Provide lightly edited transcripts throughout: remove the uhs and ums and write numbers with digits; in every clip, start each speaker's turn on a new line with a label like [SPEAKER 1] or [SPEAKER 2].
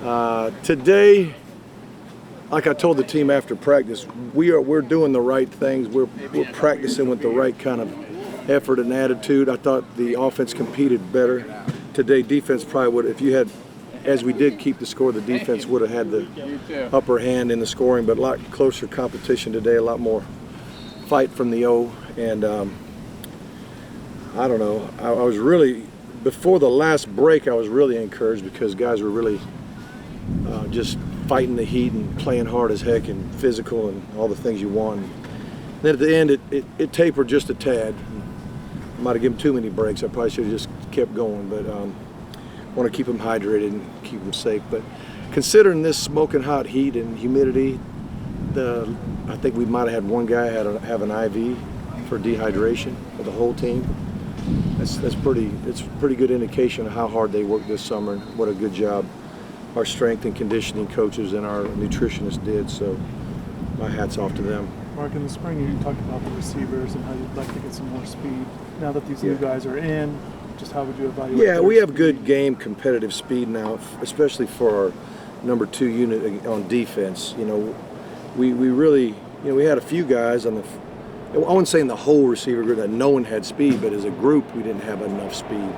[SPEAKER 1] Today, like I told the team after practice, we're doing the right things. We're practicing with the right kind of effort and attitude. I thought the offense competed better today. Defense probably would, if you had, as we did keep the score, the defense would have had the upper hand in the scoring, but a lot closer competition today, a lot more fight from the O. And I don't know, I was really, before the last break, I was really encouraged because guys were really just fighting the heat and playing hard as heck and physical and all the things you want. And then at the end, it tapered just a tad. I might have given too many breaks. I probably should have just kept going, but want to keep them hydrated and keep them safe. But considering this smoking hot heat and humidity, I think we might have had one guy have an IV for dehydration for the whole team. It's a pretty good indication of how hard they worked this summer and what a good job our strength and conditioning coaches and our nutritionists did. So my hat's off to them.
[SPEAKER 2] Mark, in the spring you talked about the receivers and how you'd like to get some more speed. Now that these new guys are in, just how would you evaluate?
[SPEAKER 1] Yeah, we have good game competitive speed now, especially for our number 2 unit on defense. You know, we really, you know, we had a few guys on the, I wouldn't say in the whole receiver group that no one had speed, but as a group we didn't have enough speed.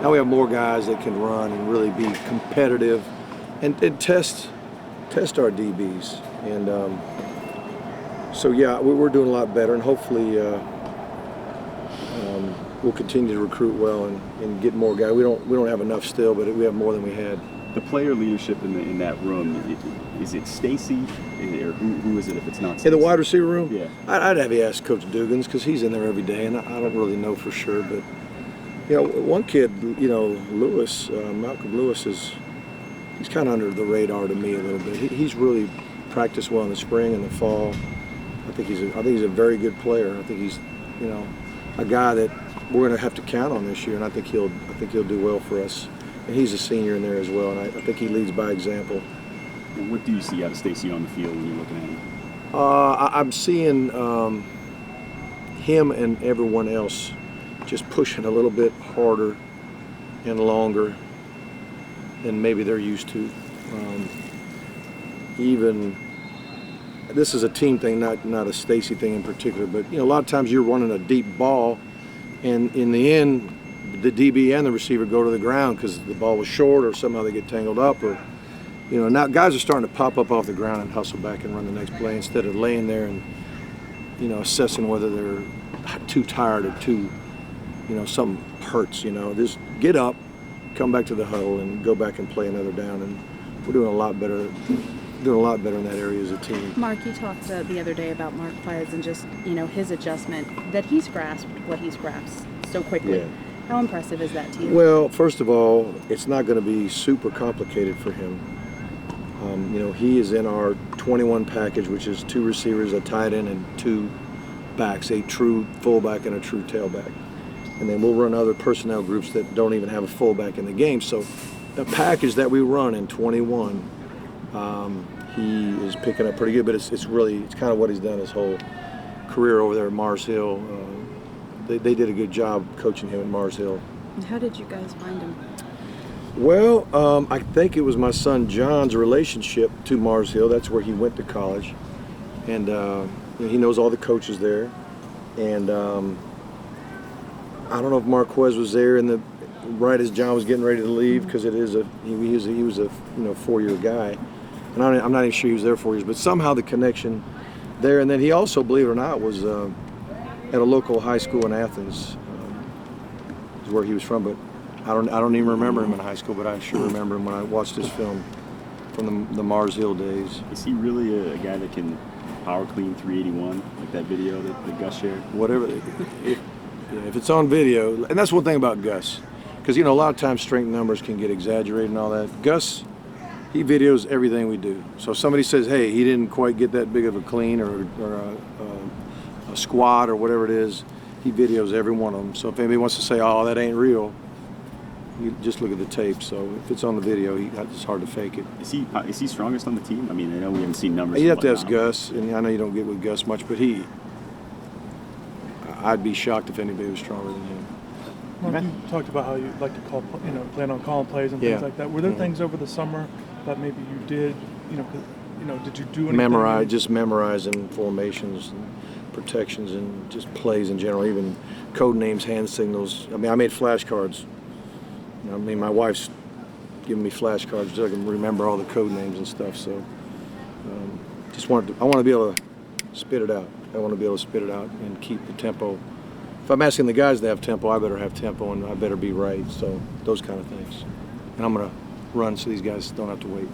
[SPEAKER 1] Now we have more guys that can run and really be competitive and test our DBs. And so yeah, we're doing a lot better, and hopefully we'll continue to recruit well and get more guys. We don't have enough still, but we have more than we had.
[SPEAKER 3] The player leadership in that room, is it Stacy, or who is it if it's not Stacy?
[SPEAKER 1] In the wide receiver room?
[SPEAKER 3] Yeah.
[SPEAKER 1] I'd have you ask Coach Dugans because he's in there every day, and I don't really know for sure. But, you know, one kid, you know, Lewis, Malcolm Lewis, he's kind of under the radar to me a little bit. He's really practiced well in the spring and the fall. I think he's a very good player. I think he's, you know, a guy that we're going to have to count on this year, and I think he'll do well for us. And he's a senior in there as well, and I think he leads by example.
[SPEAKER 3] What do you see out of Stacy on the field when you're looking at him?
[SPEAKER 1] I'm seeing him and everyone else just pushing a little bit harder and longer than maybe they're used to. Even this is a team thing, not a Stacy thing in particular, but you know, a lot of times you're running a deep ball, and in the end, the DB and the receiver go to the ground because the ball was short or somehow they get tangled up, or you know, now guys are starting to pop up off the ground and hustle back and run the next play instead of laying there and, you know, assessing whether they're too tired or too, you know, something hurts. You know, just get up, come back to the huddle, and go back and play another down. And we're doing a lot better in that area as a team.
[SPEAKER 4] Mark, you talked the other day about Mark Fez and just, you know, his adjustment, that he's grasped what he's grasped so quickly.
[SPEAKER 1] Yeah.
[SPEAKER 4] How impressive is that to you?
[SPEAKER 1] Well, first of all, it's not going to be super complicated for him. You know, he is in our 21 package, which is 2 receivers, a tight end, and 2 backs, a true fullback and a true tailback. And then we'll run other personnel groups that don't even have a fullback in the game. So the package that we run in 21, he is picking up pretty good, but it's kind of what he's done his whole career over there at Mars Hill. They did a good job coaching him at Mars Hill.
[SPEAKER 4] How did you guys find him?
[SPEAKER 1] Well, I think it was my son John's relationship to Mars Hill. That's where he went to college, and you know, he knows all the coaches there. And I don't know if Marquez was there right as John was getting ready to leave, because he was a 4-year guy, and I'm not even sure he was there 4 years. But somehow the connection there, and then he also, believe it or not, was at a local high school in Athens, is where he was from. But I don't even remember him in high school, but I sure remember him when I watched his film from the Mars Hill days.
[SPEAKER 3] Is he really a guy that can power clean 381, like that video that Gus shared?
[SPEAKER 1] Whatever, if it's on video, and that's one thing about Gus, because you know, a lot of times strength numbers can get exaggerated and all that. Gus, he videos everything we do. So if somebody says, hey, he didn't quite get that big of a clean or a squat or whatever it is, he videos every one of them. So if anybody wants to say, oh, that ain't real, you just look at the tape. So if it's on the video, it's hard to fake it.
[SPEAKER 3] Is he strongest on the team? I mean, I know we haven't seen numbers.
[SPEAKER 1] You have to ask Gus, and I know you don't get with Gus much, but I'd be shocked if anybody was stronger than him.
[SPEAKER 2] Mark, you talked about how you like to plan on calling plays and things like that. Were there things over the summer that maybe you did, did you do anything?
[SPEAKER 1] Just memorizing formations and protections and just plays in general, even code names, hand signals. I mean, I made flashcards. I mean, my wife's giving me flashcards so I can remember all the code names and stuff. So, I want to be able to spit it out. I want to be able to spit it out and keep the tempo. If I'm asking the guys to have tempo, I better have tempo and I better be right. So those kind of things. And I'm going to run so these guys don't have to wait.